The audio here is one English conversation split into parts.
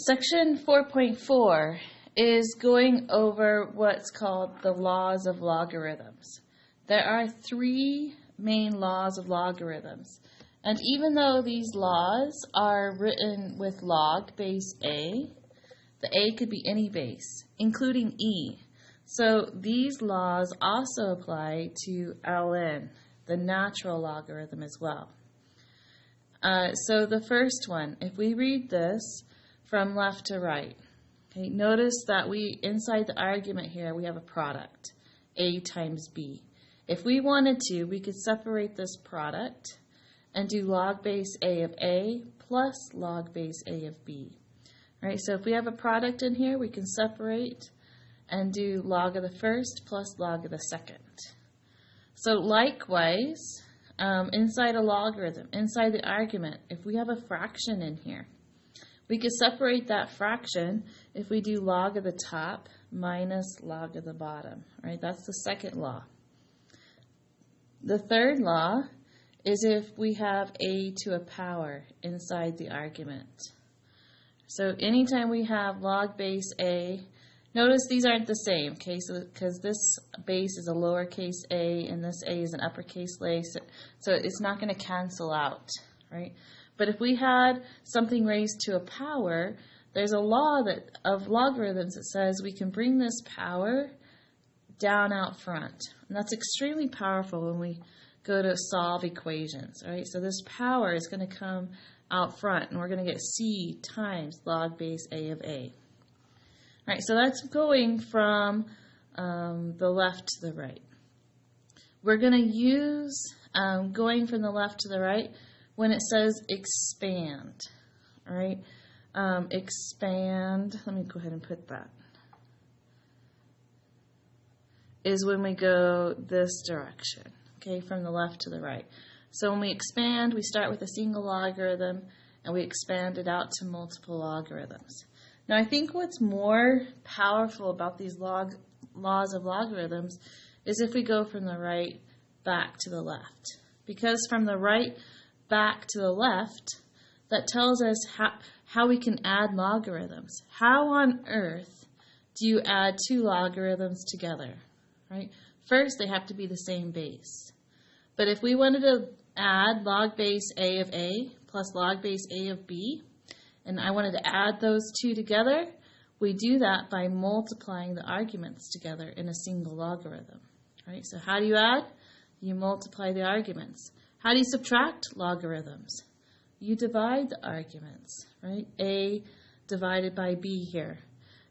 Section 4.4 is going over what's called the laws of logarithms. There are three main laws of logarithms, and even though these laws are written with log base a, the a could be any base, including e. So these laws also apply to ln, the natural logarithm as well. So the first one, if we read this from left to right, okay, notice that inside the argument here, we have a product, a times b. If we wanted to, we could separate this product and do log base a of a plus log base a of b. All right, so if we have a product in here, we can separate and do log of the first plus log of the second. So likewise, inside a logarithm, inside the argument, if we have a fraction in here, we could separate that fraction if we do log of the top minus log of the bottom. Right? That's the second law. The third law is if we have a to a power inside the argument. So anytime we have log base a, notice these aren't the same, okay? So because this base is a lowercase a and this a is an uppercase a, so it's not going to cancel out, right? But if we had something raised to a power, there's a law of logarithms that says we can bring this power down out front. And that's extremely powerful when we go to solve equations, right? So this power is going to come out front, and we're going to get c times log base a of a. All right, so that's going from the left to the right. We're going to use going from the left to the right when it says expand. All right, expand, let me go ahead and put that, is when we go this direction, okay, from the left to the right. So when we expand, we start with a single logarithm, and we expand it out to multiple logarithms. Now, I think what's more powerful about these laws of logarithms is if we go from the right back to the left. Because from the right back to the left, that tells us how we can add logarithms. How on earth do you add two logarithms together? Right? First, they have to be the same base. But if we wanted to add log base a of a plus log base a of b, and I wanted to add those two together, we do that by multiplying the arguments together in a single logarithm. Right? So how do you add? You multiply the arguments. How do you subtract logarithms? You divide the arguments, right? A divided by b here.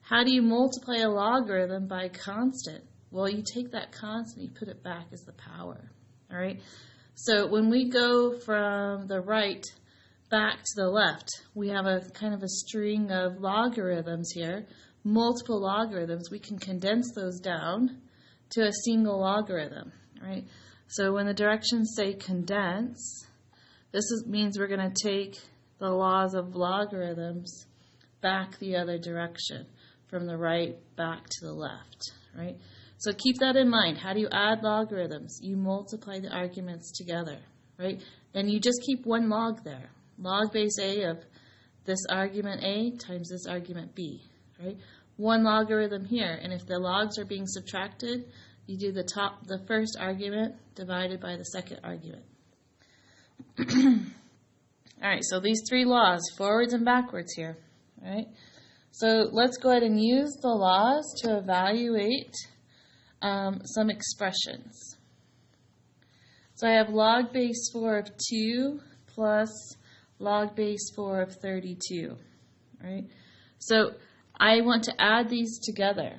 How do you multiply a logarithm by a constant? Well, you take that constant, you put it back as the power. All right? So when we go from the right back to the left, we have a kind of a string of logarithms here, multiple logarithms. We can condense those down to a single logarithm, right? So when the directions say condense, means we're going to take the laws of logarithms back the other direction, from the right back to the left, right? So keep that in mind. How do you add logarithms? You multiply the arguments together, right? Then you just keep one log there. Log base a of this argument a times this argument b, right? One logarithm here, and if the logs are being subtracted, you do the first argument divided by the second argument. All right, so these three laws, forwards and backwards here, all right? So let's go ahead and use the laws to evaluate some expressions. So I have log base 4 of 2 plus log base 4 of 32, right? So I want to add these together,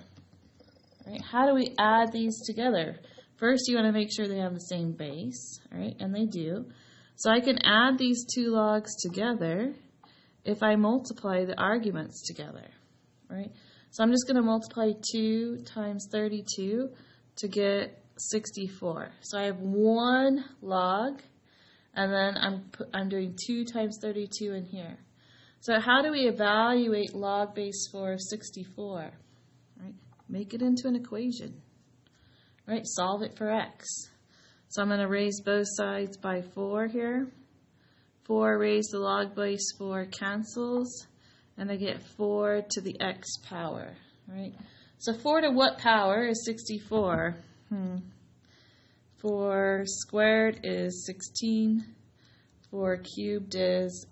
right? How do we add these together? First, you want to make sure they have the same base, right? And they do. So I can add these two logs together if I multiply the arguments together, right? So I'm just going to multiply 2 times 32 to get 64. So I have one log, and then I'm doing 2 times 32 in here. So how do we evaluate log base 4 of 64? Right? Make it into an equation. Right? Solve it for x. So I'm going to raise both sides by 4 here. 4 raised to log base 4 cancels, and I get 4 to the x power, right? So 4 to what power is 64? 4 squared is 16. 4 cubed is,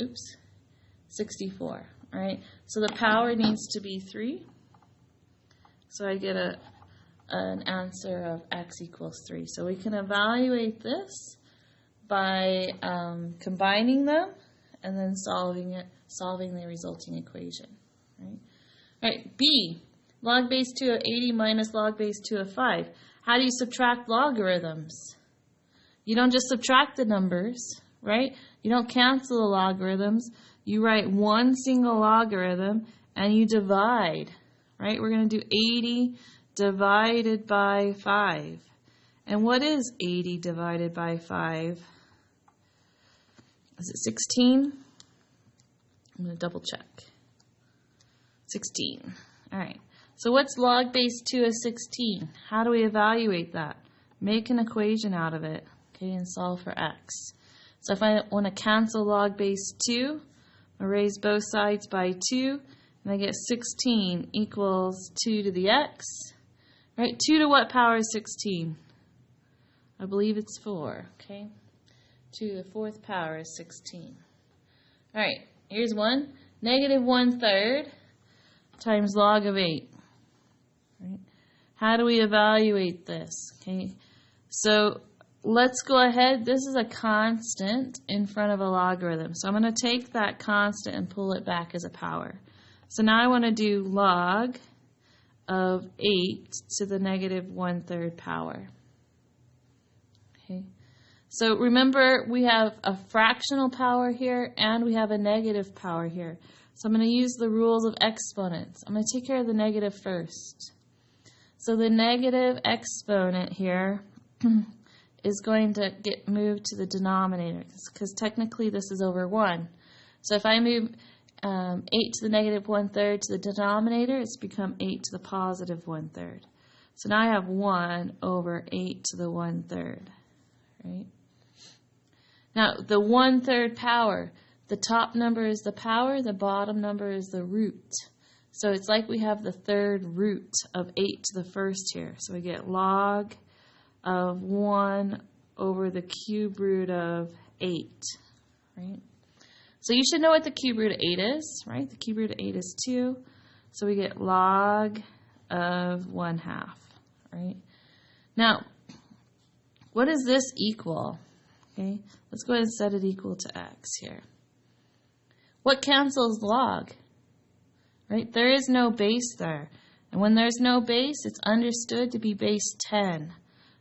64, right? So the power needs to be 3. So I get an answer of x equals 3. So we can evaluate this by combining them and then solving the resulting equation, right? All right, B, log base 2 of 80 minus log base 2 of 5. How do you subtract logarithms? You don't just subtract the numbers, right? You don't cancel the logarithms. You write one single logarithm and you divide, right? We're going to do 80 divided by 5. And what is 80 divided by 5? Is it 16? I'm going to double check. 16. All right. So what's log base 2 of 16? How do we evaluate that? Make an equation out of it, okay, and solve for x. So if I want to cancel log base 2, I raise both sides by 2, and I get 16 equals 2 to the x. Right? 2 to what power is 16? I believe it's 4, okay? 2 to the 4th power is 16. All right, here's one. Negative 1/3 times log of 8. Right? How do we evaluate this? Okay, so let's go ahead. This is a constant in front of a logarithm. So I'm going to take that constant and pull it back as a power. So now I want to do log of 8 to the negative 1/3 power. Okay. So remember, we have a fractional power here and we have a negative power here. So I'm going to use the rules of exponents. I'm going to take care of the negative first. So the negative exponent here is going to get moved to the denominator because technically this is over 1. So if I move 8 to the negative 1/3 to the denominator, it's become 8 to the positive 1/3. So now I have 1 over 8 to the 1/3. Right? Now the 1/3 power, the top number is the power, the bottom number is the root. So it's like we have the third root of 8 to the first here. So we get log of 1 over the cube root of 8. Right? So you should know what the cube root of 8 is, right? The cube root of 8 is 2. So we get log of 1/2, right? Now, what does this equal? Okay, let's go ahead and set it equal to x here. What cancels log? Right? There is no base there. And when there's no base, it's understood to be base 10.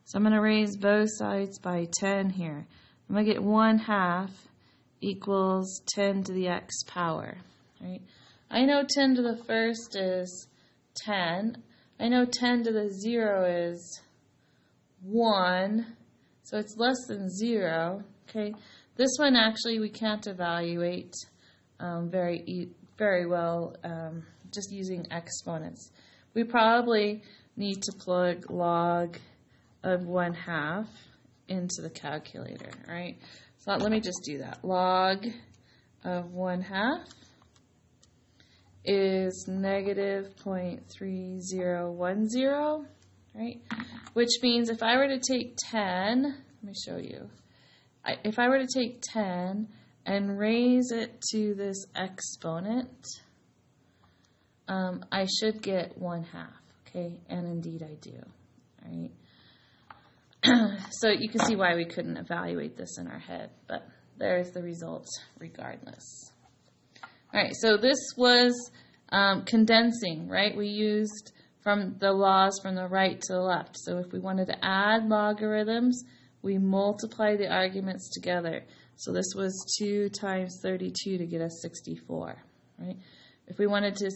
So I'm going to raise both sides by 10 here. I'm going to get 1/2 equals 10 to the x power. Right? I know 10 to the first is 10. I know 10 to the 0 is 1. So it's less than 0. Okay. This one actually we can't evaluate very well just using exponents. We probably need to plug log of 1/2 into the calculator, right? So let me just do that. Log of 1/2 is negative 0.3010, right? Which means if I were to take 10, let me show you. If I were to take 10 and raise it to this exponent, I should get 1/2, okay? And indeed I do, right? So you can see why we couldn't evaluate this in our head, but there's the result regardless. All right, so this was condensing, right? We used from the laws from the right to the left. So if we wanted to add logarithms, we multiply the arguments together. So this was 2 times 32 to get us 64, right? If we wanted to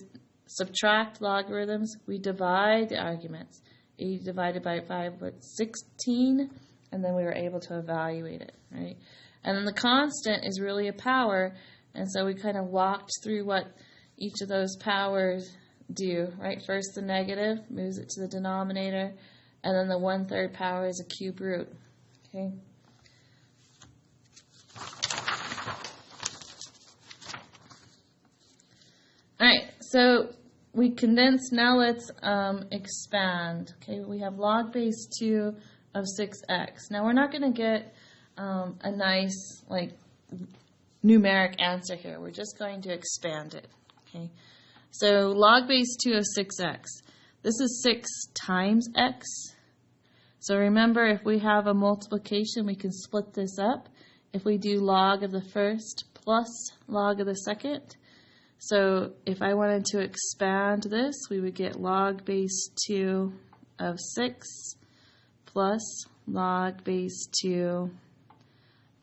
subtract logarithms, we divide the arguments. 80 divided by 5 was 16, and then we were able to evaluate it, right? And then the constant is really a power, and so we kind of walked through what each of those powers do, right? First the negative moves it to the denominator, and then the 1/3 power is a cube root, okay? All so we condensed. Now let's expand. Okay, we have log base 2 of 6x. Now we're not going to get a nice numeric answer here. We're just going to expand it. Okay, so log base 2 of 6x. This is 6 times x. So remember, if we have a multiplication, we can split this up. If we do log of the first plus log of the second. So if I wanted to expand this, we would get log base 2 of 6 plus log base 2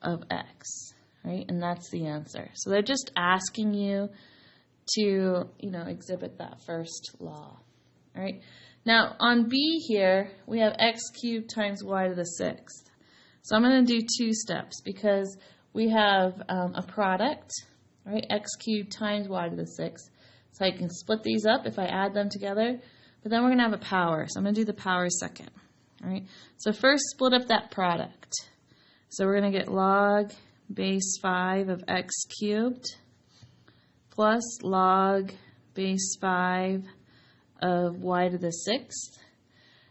of x, right? And that's the answer. So they're just asking you to, exhibit that first law, all right? Now on B here, we have x cubed times y to the 6th. So I'm going to do 2 steps because we have a product, right? X cubed times y to the 6th. So I can split these up if I add them together, but then we're going to have a power. So I'm going to do the power second, all right? So first split up that product. So we're going to get log base 5 of x cubed plus log base 5 of y to the 6th.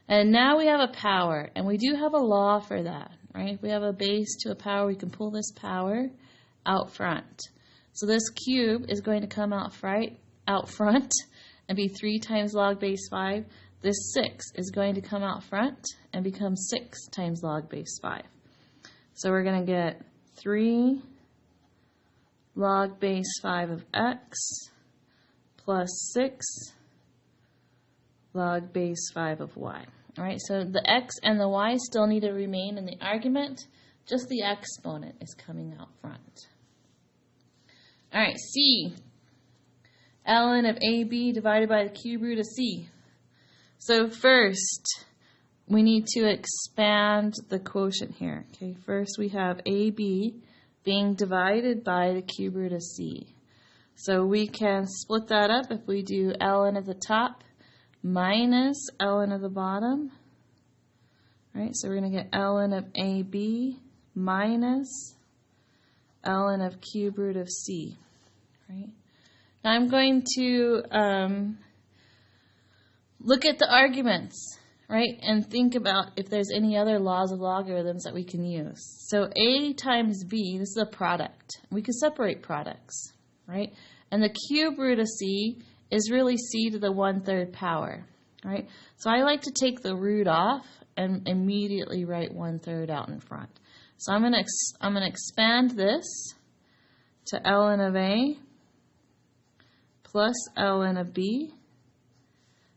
And now we have a power, and we do have a law for that, right? If we have a base to a power, we can pull this power out front. So this cube is going to come out front and be 3 times log base 5. This 6 is going to come out front and become 6 times log base 5. So we're going to get 3 log base 5 of x plus 6 log base 5 of y. All right, so the x and the y still need to remain in the argument. Just the exponent is coming out front. All right, C. ln of AB divided by the cube root of C. So first, we need to expand the quotient here. Okay, first we have AB being divided by the cube root of C. So we can split that up if we do ln of the top minus ln of the bottom. Right, so we're going to get ln of AB minus ln of cube root of C. Right. Now I'm going to look at the arguments, right, and think about if there's any other laws of logarithms that we can use. So A times B, this is a product. We could separate products, right? And the cube root of C is really C to the 1/3 power, right? So I like to take the root off and immediately write 1/3 out in front. So I'm gonna expand this to ln of A plus ln of B,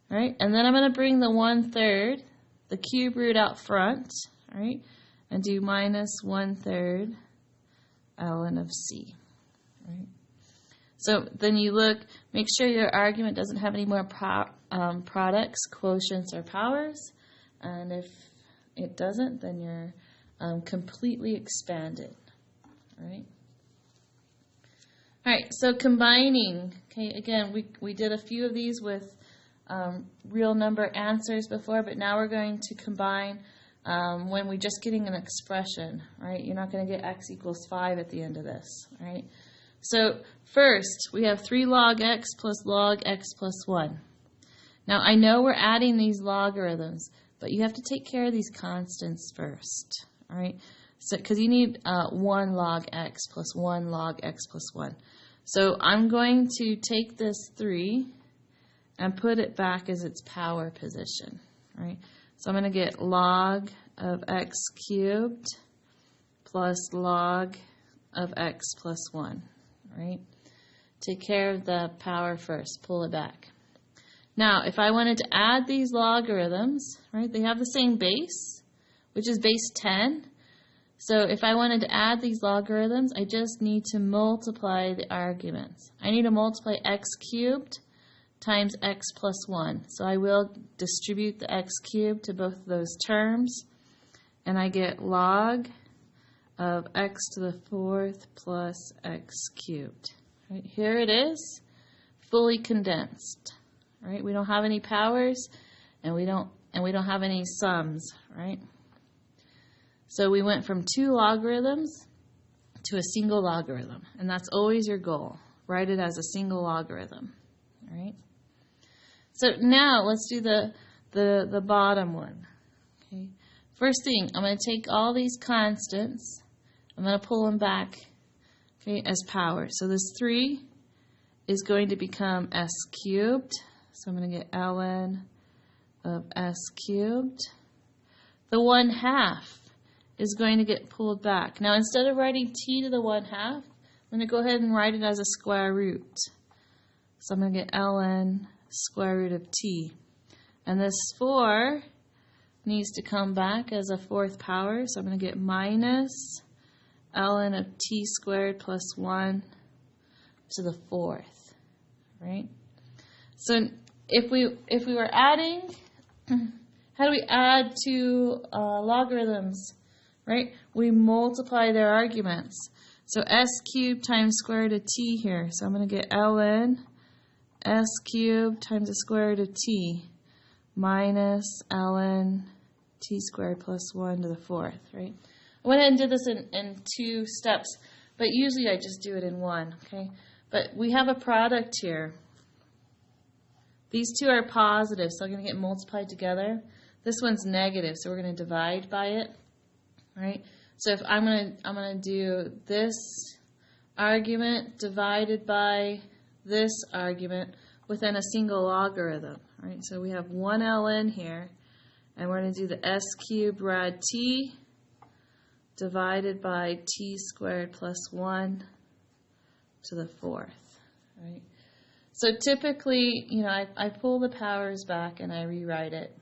right? And then I'm going to bring the 1/3, the cube root out front, right? And do minus 1/3 ln of C, right? So then you look, make sure your argument doesn't have any more products, quotients, or powers. And if it doesn't, then you're completely expanded, all right? All right, so combining, okay, again, we did a few of these with real number answers before, but now we're going to combine when we're just getting an expression, right? You're not going to get x equals 5 at the end of this, right? So first, we have 3 log x plus log x plus 1. Now, I know we're adding these logarithms, but you have to take care of these constants first, all right? So, because you need 1 log x plus 1 log x plus 1. So I'm going to take this 3 and put it back as its power position, right? So I'm going to get log of x cubed plus log of x plus 1, right? Take care of the power first, pull it back. Now, if I wanted to add these logarithms, right, they have the same base, which is base 10. So if I wanted to add these logarithms, I just need to multiply the arguments. I need to multiply x cubed times x plus 1. So I will distribute the x cubed to both of those terms, and I get log of x to the 4th plus x cubed. Right, here it is, fully condensed. Right? We don't have any powers, and we don't have any sums, right? So we went from 2 logarithms to a single logarithm, and that's always your goal. Write it as a single logarithm, All right. So now let's do the bottom one. Okay. First thing, I'm going to take all these constants. I'm going to pull them back, okay, as power. So this 3 is going to become s cubed. So I'm going to get ln of s cubed. The 1/2 is going to get pulled back. Now instead of writing t to the 1/2, I'm going to go ahead and write it as a square root. So I'm going to get ln square root of t. And this 4 needs to come back as a 4th power. So I'm going to get minus ln of t squared plus 1 to the 4th. Right? So if we were adding, how do we add two logarithms? Right? We multiply their arguments. So s cubed times square root of t here. So I'm going to get ln s cubed times the square root of t minus ln t squared plus 1 to the 4th. Right? I went ahead and did this in 2 steps, but usually I just do it in 1. Okay? But we have a product here. These two are positive, so they're going to get multiplied together. This one's negative, so we're going to divide by it. Right? So if I'm going to do this argument divided by this argument within a single logarithm. Right? So we have 1 ln here, and we're going to do the s cubed rad t divided by t squared plus 1 to the 4th. Right? So typically, you know, I pull the powers back and I rewrite it.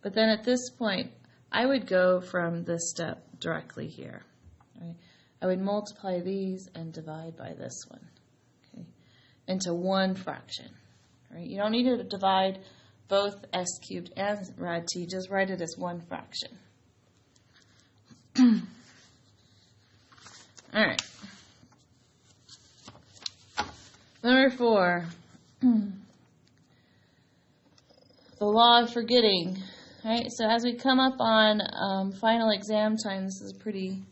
But then at this point, I would go from this step directly here. Right? I would multiply these and divide by this one, okay, into one fraction. Right? You don't need to divide both s cubed and rad t. Just write it as one fraction. All right. Number 4. The law of forgetting. Right? So as we come up on final exam time, this is a pretty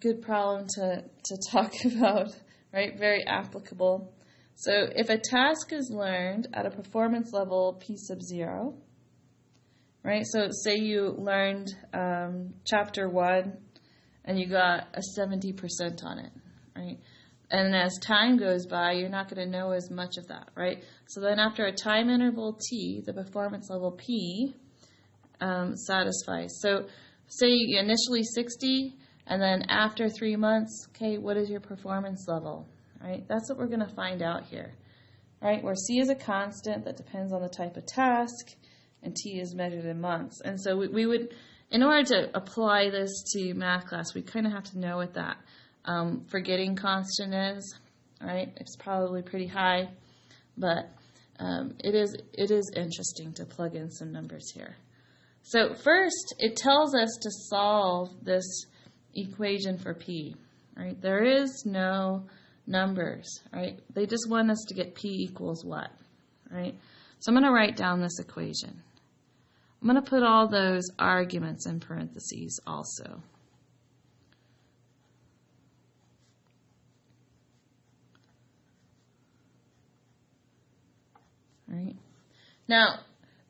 good problem to talk about, right? Very applicable. So if a task is learned at a performance level p sub 0, right? So say you learned chapter 1 and you got a 70% on it, right? And as time goes by, you're not going to know as much of that, right? So then after a time interval t, the performance level p satisfies. So say you initially 60, and then after 3 months, okay, what is your performance level, right? That's what we're going to find out here, right? Where c is a constant that depends on the type of task, and t is measured in months. And so we would, in order to apply this to math class, we kind of have to know what that forgetting constant is, right? It's probably pretty high, but it is interesting to plug in some numbers here. So first, it tells us to solve this equation for p, right? There is no numbers, right? They just want us to get p equals what, right? So I'm going to write down this equation. I'm going to put all those arguments in parentheses also. Right. Now,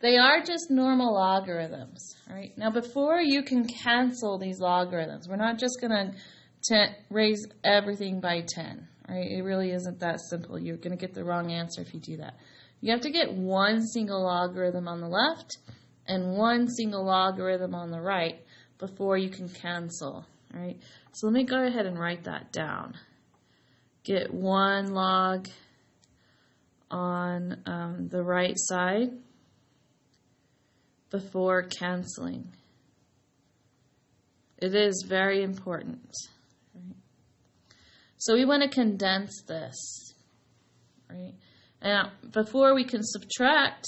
they are just normal logarithms. Right. Now, before you can cancel these logarithms, we're not just going to raise everything by 10. Right. It really isn't that simple. You're going to get the wrong answer if you do that. You have to get one single logarithm on the left and one single logarithm on the right before you can cancel. Right. So let me go ahead and write that down. Get 1 log on the right side before canceling. It is very important. Right? So we want to condense this. Right? And before we can subtract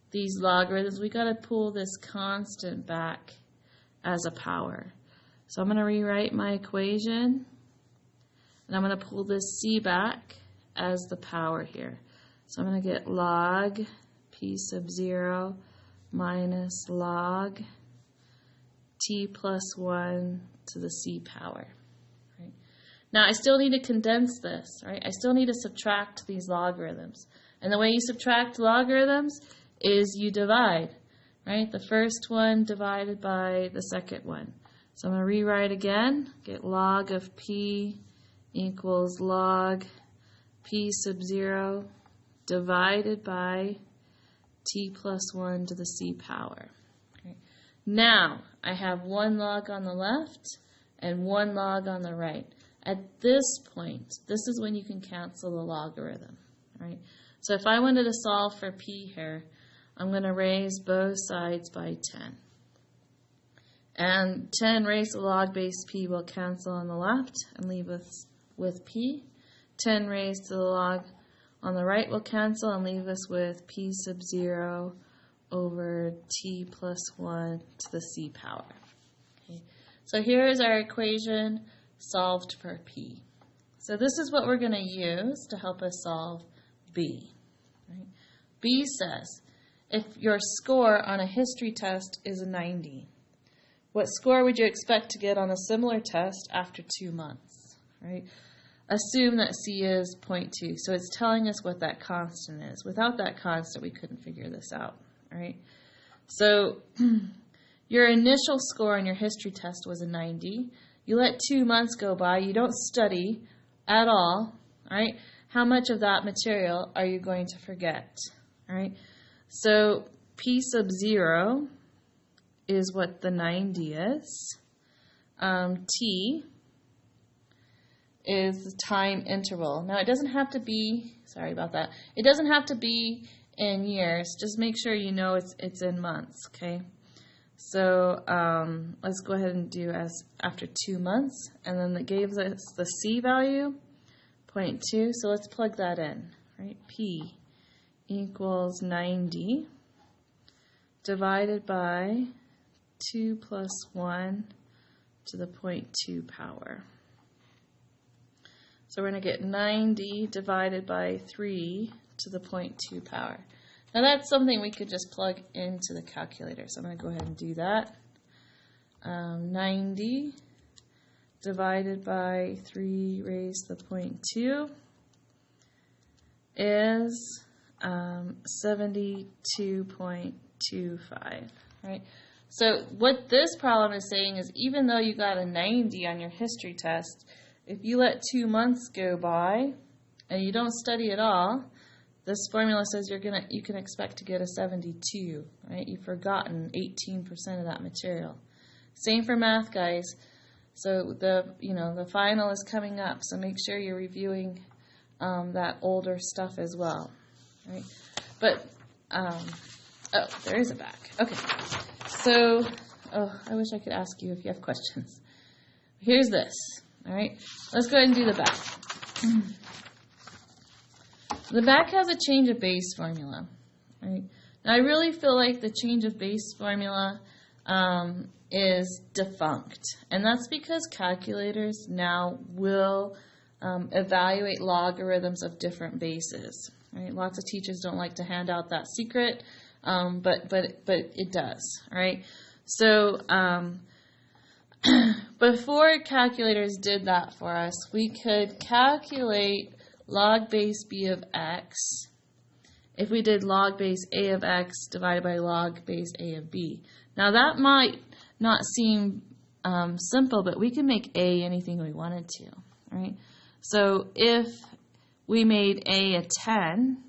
these logarithms, we got to pull this constant back as a power. So I'm going to rewrite my equation, and I'm going to pull this c back as the power here. So I'm going to get log p sub 0 minus log t plus 1 to the c power. Right? Now I still need to condense this, right? I still need to subtract these logarithms. And the way you subtract logarithms is you divide, right? The first one divided by the second one. So I'm going to rewrite again, get log of p equals log p sub 0 divided by t plus 1 to the c power. Okay. Now I have one log on the left and one log on the right. At this point, this is when you can cancel the logarithm, right? So if I wanted to solve for p here, I'm going to raise both sides by 10. And 10 raised to the log base p will cancel on the left and leave us with p. 10 raised to the log on the right will cancel and leave us with p sub 0 over t plus 1 to the c power. Okay. So here is our equation solved for p. So this is what we're going to use to help us solve b. Right? B says if your score on a history test is a 90, what score would you expect to get on a similar test after 2 months? Right? Assume that C is 0.2, so it's telling us what that constant is. Without that constant, we couldn't figure this out. Right? So your initial score on your history test was a 90. You let 2 months go by. You don't study at all. Right? How much of that material are you going to forget? Right? So P sub 0 is what the 90 is. T is the time interval. Now it doesn't have to be, sorry about that, it doesn't have to be in years. Just make sure you know it's in months, okay? So let's go ahead and do as after 2 months, and then that gave us the C value, 0.2, so let's plug that in, right? P equals 90 divided by 2 plus 1 to the 0.2 power. So we're going to get 90 divided by 3 to the 0.2 power. Now that's something we could just plug into the calculator. So I'm going to go ahead and do that. 90 divided by 3 raised to the 0.2 is 72.25, right? So what this problem is saying is even though you got a 90 on your history test, if you let 2 months go by and you don't study at all, this formula says you can expect to get a 72, right? You've forgotten 18% of that material. Same for math, guys. So the final is coming up, so make sure you're reviewing that older stuff as well, right? But oh, there is a back. Okay. So, I wish I could ask you if you have questions. Here's this. All right, let's go ahead and do the back. The back has a change of base formula. Right? Now, I really feel like the change of base formula is defunct, and that's because calculators now will evaluate logarithms of different bases. Right? Lots of teachers don't like to hand out that secret, but it does. All right, so. Before calculators did that for us, we could calculate log base b of x if we did log base a of x divided by log base a of b. Now that might not seem simple, but we can make a anything we wanted to, right? So if we made a 10,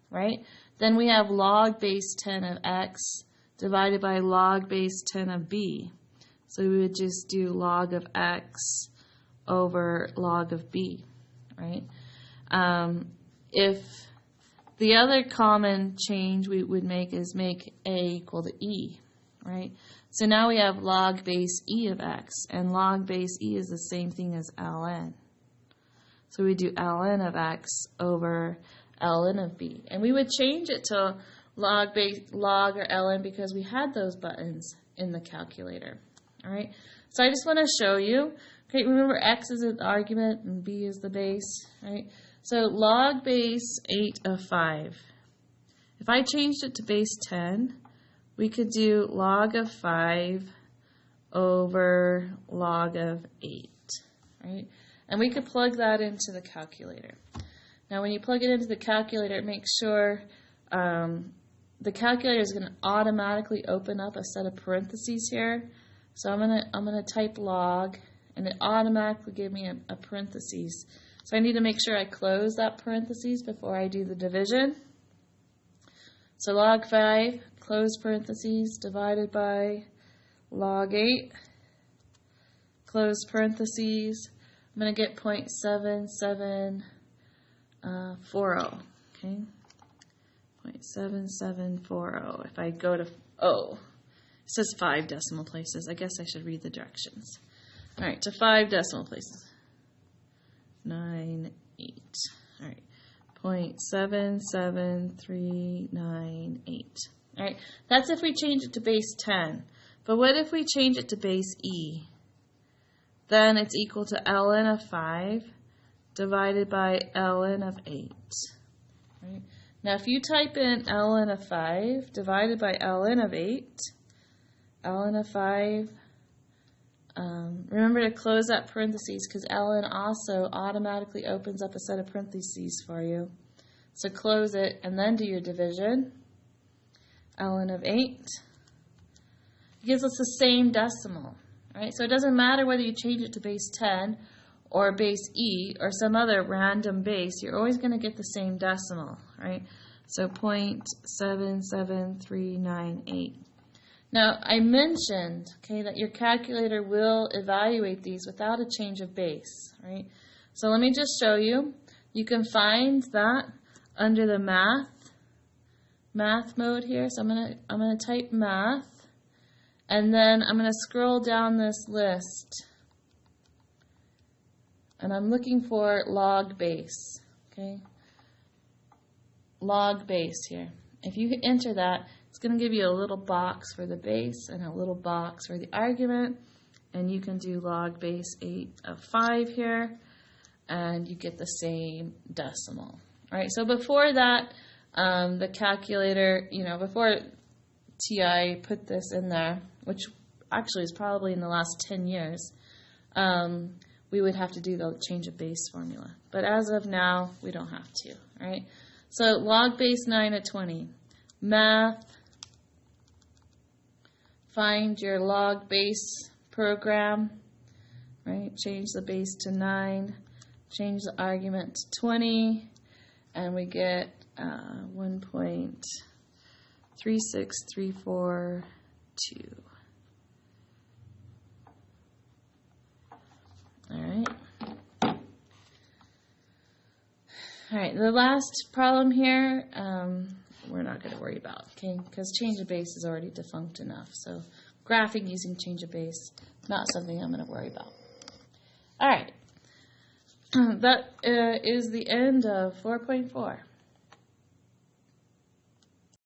right, then we have log base 10 of x divided by log base 10 of b. So we would just do log of x over log of b, right? If the other common change we would make is make a equal to e, right? So now we have log base e of x, and log base e is the same thing as ln. So we do ln of x over ln of b. And we would change it to log or ln because we had those buttons in the calculator. All right, so I just want to show you. Okay, remember x is an argument and b is the base, right? So log base 8 of 5. If I changed it to base 10, we could do log of 5 over log of 8, right? And we could plug that into the calculator. Now when you plug it into the calculator, make sure the calculator is going to automatically open up a set of parentheses here. So I'm gonna type log, and it automatically gave me a parentheses. So I need to make sure I close that parentheses before I do the division. So log 5, close parentheses, divided by log 8, close parentheses. I'm going to get 0.7740. Okay, 0.7740. If I go to, it says 5 decimal places. I guess I should read the directions. All right, to 5 decimal places. 98. All right, 0.77398. All right, that's if we change it to base 10. But what if we change it to base E? Then it's equal to ln of 5 divided by ln of 8. Right? Now if you type in ln of 5 divided by ln of 8, ln of 5, remember to close that parentheses because ln also automatically opens up a set of parentheses for you. So close it and then do your division. Ln of 8 gives us the same decimal. Right? So it doesn't matter whether you change it to base 10 or base E or some other random base, you're always going to get the same decimal, right? So 0.77398. Now, I mentioned, okay, that your calculator will evaluate these without a change of base, right? So let me just show you. You can find that under the math mode here. So I'm gonna type math. And then I'm going to scroll down this list, and I'm looking for log base, okay? Log base here. If you enter that, it's going to give you a little box for the base and a little box for the argument, and you can do log base 8 of 5 here, and you get the same decimal. All right, so before that, the calculator, before TI put this in there, which actually is probably in the last 10 years, we would have to do the change of base formula. But as of now, we don't have to, right? So log base 9 of 20. Math, find your log base program, right? Change the base to 9, change the argument to 20, and we get 1.36342. All right, the last problem here, we're not going to worry about, okay, because change of base is already defunct enough. So graphing using change of base, not something I'm going to worry about. All right, that is the end of 4.4.